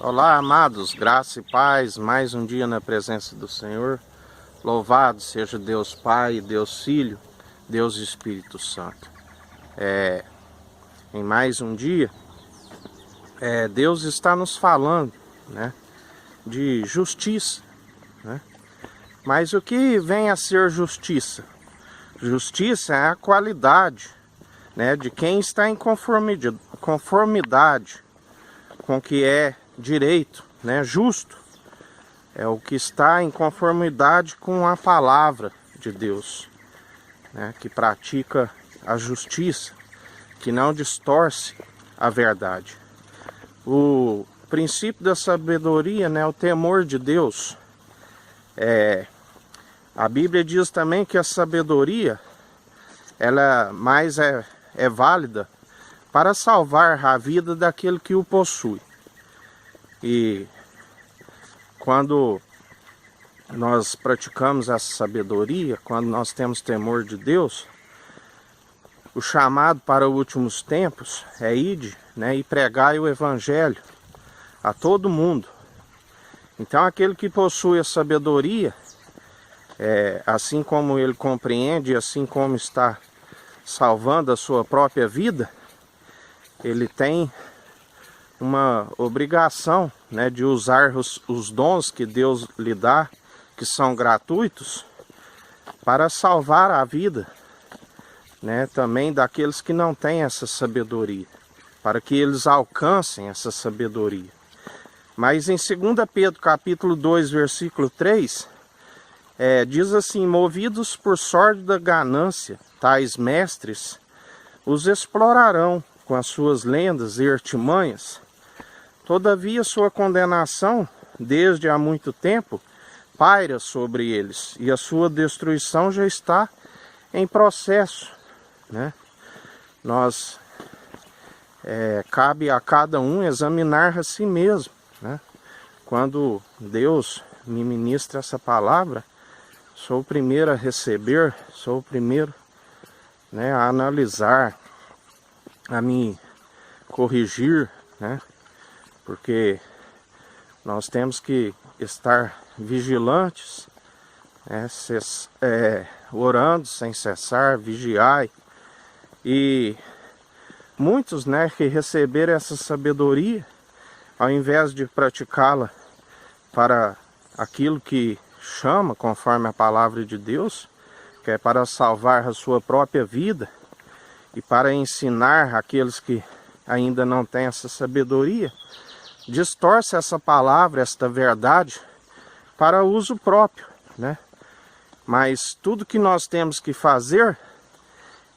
Olá, amados, graça e paz, mais um dia na presença do Senhor. Louvado seja Deus Pai, Deus Filho, Deus Espírito Santo. Em mais um dia, Deus está nos falando, né, de justiça, né? Mas o que vem a ser justiça? Justiça é a qualidade, né, de quem está em conformidade com o que é direito, né, justo. É o que está em conformidade com a palavra de Deus, né, que pratica a justiça, que não distorce a verdade. O princípio da sabedoria, né, o temor de Deus. A Bíblia diz também que a sabedoria, ela mais é válida para salvar a vida daquele que o possui. E quando nós praticamos essa sabedoria, quando nós temos temor de Deus, o chamado para os últimos tempos é ide, né, e pregai o evangelho a todo mundo. Então aquele que possui a sabedoria, assim como ele compreende, assim como está salvando a sua própria vida, ele tem uma obrigação, né, de usar os dons que Deus lhe dá, que são gratuitos, para salvar a vida, né, também daqueles que não têm essa sabedoria, para que eles alcancem essa sabedoria. Mas em 2 Pedro capítulo 2, versículo 3, diz assim: movidos por sórdida ganância, tais mestres os explorarão com as suas lendas e artimanhas. Todavia sua condenação, desde há muito tempo, paira sobre eles, e a sua destruição já está em processo, né? Cabe a cada um examinar a si mesmo, né? Quando Deus me ministra essa palavra, sou o primeiro a receber, sou o primeiro, né, a analisar, a me corrigir, né? Porque nós temos que estar vigilantes, orando sem cessar, vigiai. E muitos, né, que receberam essa sabedoria, ao invés de praticá-la para aquilo que chama, conforme a palavra de Deus, que é para salvar a sua própria vida e para ensinar aqueles que ainda não têm essa sabedoria, distorce essa palavra, esta verdade, para uso próprio, né? Mas tudo que nós temos que fazer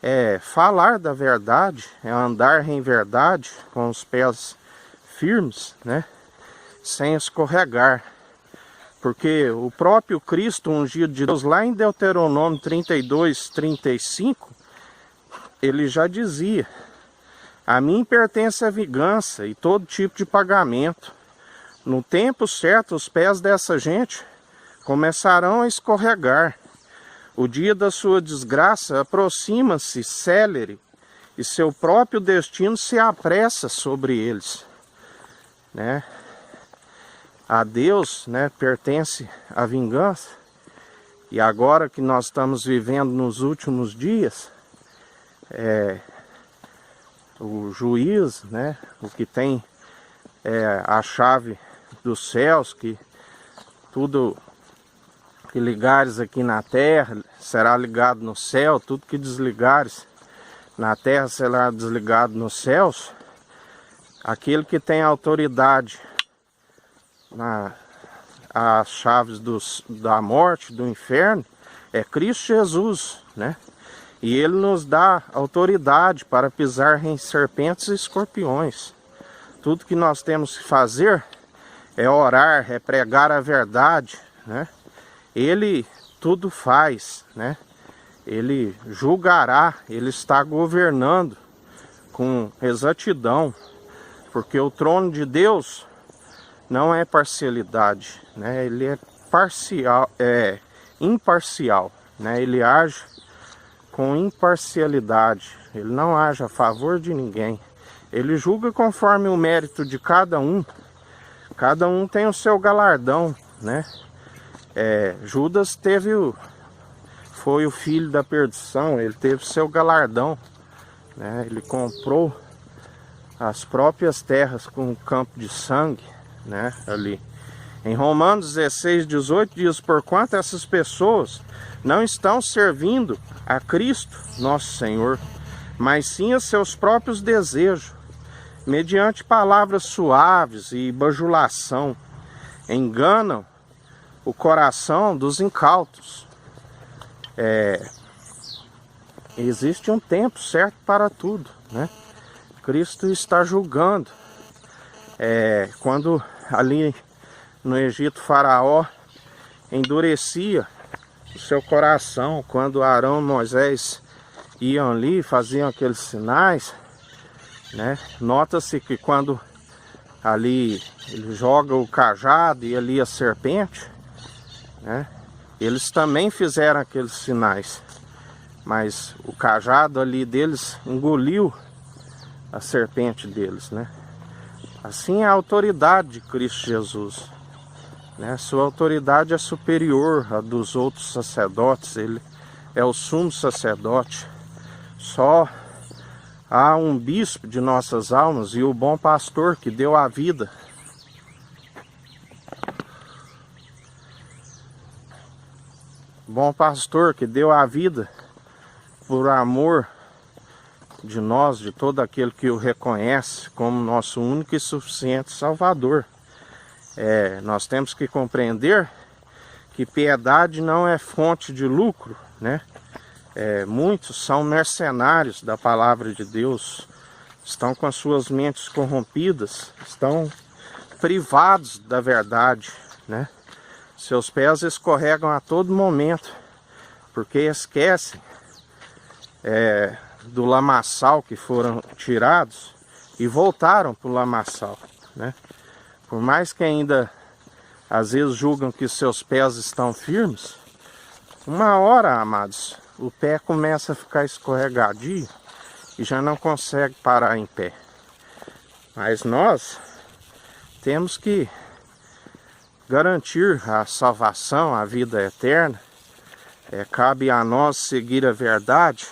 é falar da verdade, é andar em verdade, com os pés firmes, né, sem escorregar. Porque o próprio Cristo, ungido de Deus, lá em Deuteronômio 32, 35, ele já dizia: a mim pertence a vingança e todo tipo de pagamento. No tempo certo, os pés dessa gente começarão a escorregar. O dia da sua desgraça aproxima-se célere, e seu próprio destino se apressa sobre eles, né? A Deus, né, pertence a vingança. E agora que nós estamos vivendo nos últimos dias, o juiz, né, o que tem a chave dos céus, que tudo que ligares aqui na terra será ligado no céu, tudo que desligares na terra será desligado nos céus. Aquele que tem autoridade as chaves da morte, do inferno, é Cristo Jesus, né? E ele nos dá autoridade para pisar em serpentes e escorpiões. Tudo que nós temos que fazer é orar, é pregar a verdade, né? Ele tudo faz, né? Ele julgará, ele está governando com exatidão, porque o trono de Deus não é parcialidade, né? Ele é parcial, imparcial, né? Ele age com imparcialidade, ele não age a favor de ninguém. Ele julga conforme o mérito de cada um, Cada um tem o seu galardão, né? Judas foi o filho da perdição, ele teve o seu galardão, né? Ele comprou as próprias terras com um campo de sangue, né? Ali. Em Romanos 16, 18 diz: porquanto essas pessoas não estão servindo a Cristo, nosso Senhor, mas sim a seus próprios desejos, mediante palavras suaves e bajulação, enganam o coração dos incautos. Existe um tempo certo para tudo, né? Cristo está julgando. Quando ali no Egito, Faraó endurecia o seu coração, quando Arão e Moisés iam ali, faziam aqueles sinais, né? Nota-se que quando ali ele joga o cajado e ali a serpente, né? Eles também fizeram aqueles sinais, mas o cajado ali deles engoliu a serpente deles, né? Assim é a autoridade de Cristo Jesus, né? Sua autoridade é superior à dos outros sacerdotes. Ele é o sumo sacerdote. Só há um bispo de nossas almas e o bom pastor que deu a vida. Bom pastor que deu a vida por amor de nós, de todo aquele que o reconhece como nosso único e suficiente Salvador. Nós temos que compreender que piedade não é fonte de lucro, né? Muitos são mercenários da palavra de Deus, estão com as suas mentes corrompidas, estão privados da verdade, né? Seus pés escorregam a todo momento, porque esquecem do lamaçal que foram tirados e voltaram para o lamaçal, né? Por mais que ainda às vezes julgam que seus pés estão firmes, uma hora, amados, o pé começa a ficar escorregadio e já não consegue parar em pé. Mas nós temos que garantir a salvação, a vida eterna. Cabe a nós seguir a verdade,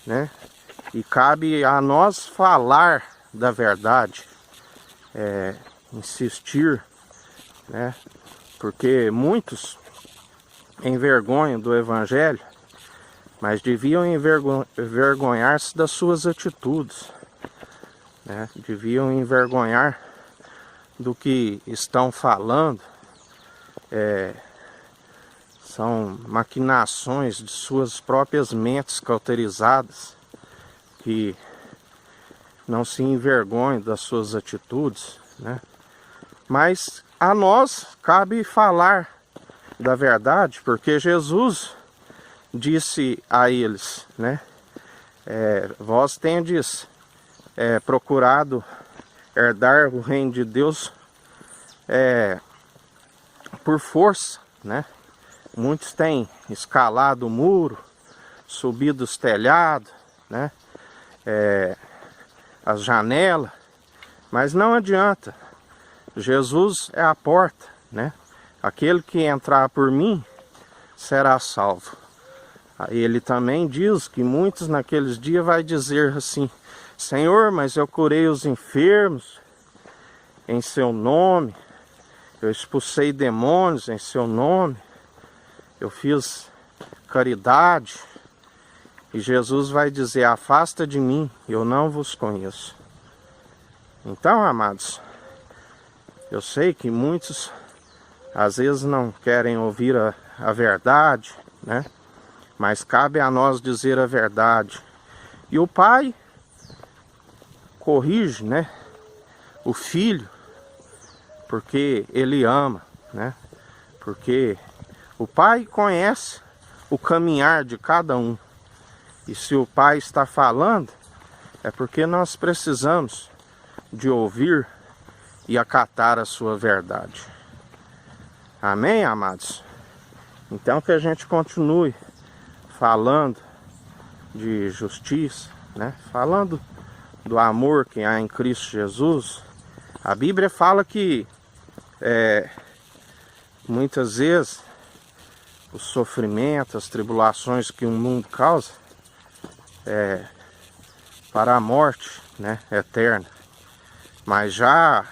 né? E cabe a nós falar da verdade, insistir, né? Porque muitos envergonham do Evangelho, mas deviam envergonhar-se das suas atitudes, né? Deviam envergonhar do que estão falando. São maquinações de suas próprias mentes cauterizadas, que não se envergonham das suas atitudes, né? Mas a nós cabe falar da verdade, porque Jesus disse a eles, né? Vós tendes procurado herdar o reino de Deus por força, né? Muitos têm escalado o muro, subido os telhados, né? As janelas, mas não adianta. Jesus é a porta, né? Aquele que entrar por mim será salvo. Ele também diz que muitos naqueles dias vai dizer assim: Senhor, mas eu curei os enfermos em seu nome, eu expulsei demônios em seu nome, eu fiz caridade. E Jesus vai dizer: afasta de mim, eu não vos conheço. Então, amados, eu sei que muitos às vezes não querem ouvir a verdade, né? Mas cabe a nós dizer a verdade. E o Pai corrige, né, o Filho, porque Ele ama, né? Porque o Pai conhece o caminhar de cada um. E se o Pai está falando, é porque nós precisamos de ouvir e acatar a sua verdade. Amém, amados? Então que a gente continue falando de justiça, né? Falando do amor que há em Cristo Jesus. A Bíblia fala que muitas vezes o sofrimento, as tribulações que o mundo causa para a morte, né, eterna. Mas já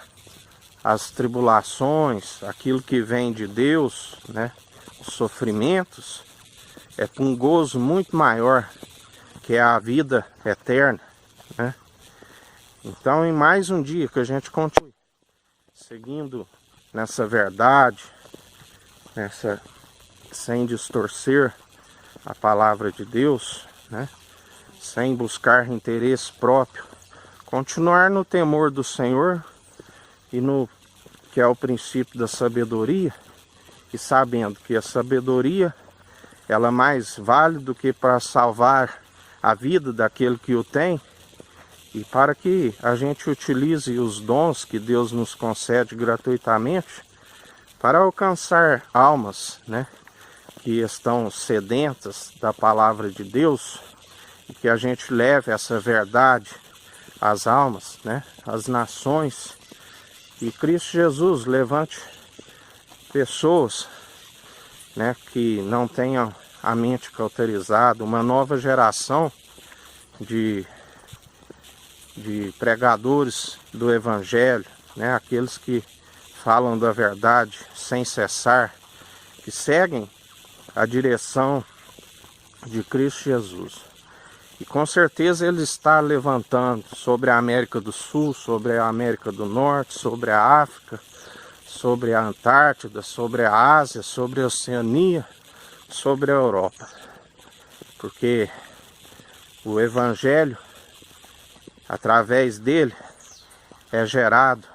as tribulações, aquilo que vem de Deus, né, os sofrimentos, é com um gozo muito maior, que é a vida eterna, né? Então, em mais um dia que a gente continue seguindo nessa verdade, sem distorcer a palavra de Deus, né? Sem buscar interesse próprio, continuar no temor do Senhor e no que é o princípio da sabedoria, e sabendo que a sabedoria ela é mais vale do que para salvar a vida daquele que o tem, e para que a gente utilize os dons que Deus nos concede gratuitamente para alcançar almas, né, que estão sedentas da palavra de Deus, e que a gente leve essa verdade às almas, né, às nações, e Cristo Jesus levante pessoas, né, que não tenham a mente cauterizada, uma nova geração de pregadores do Evangelho, né, aqueles que falam da verdade sem cessar, que seguem a direção de Cristo Jesus. E com certeza Ele está levantando sobre a América do Sul, sobre a América do Norte, sobre a África, sobre a Antártida, sobre a Ásia, sobre a Oceania, sobre a Europa. Porque o Evangelho, através dele, é gerado